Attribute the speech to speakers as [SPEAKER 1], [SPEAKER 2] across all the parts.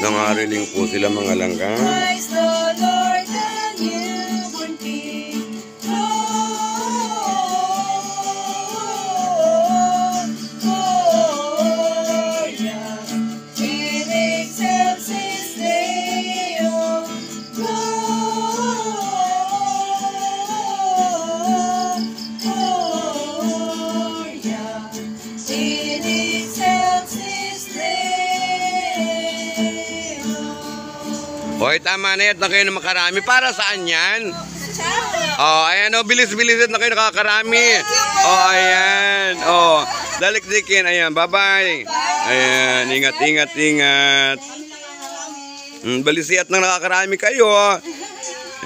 [SPEAKER 1] Nangariling po sila mga langga.
[SPEAKER 2] Praise the Lord, the newborn King. Gloria in excelsis Deo. Gloria in excelsis Deo.
[SPEAKER 1] Hoy, tama na yan. Na kayo na makarami. Para saan yan? Oh, ayan. Oh, bilis-bilis na kayo nakakarami. Oh, ayan. Oh, dalikdikin. Ayan, bye-bye. Ayan, ingat. Balisiat na nakakarami kayo.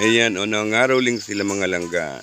[SPEAKER 1] Ayan, oh, nangaroling sila mga langga.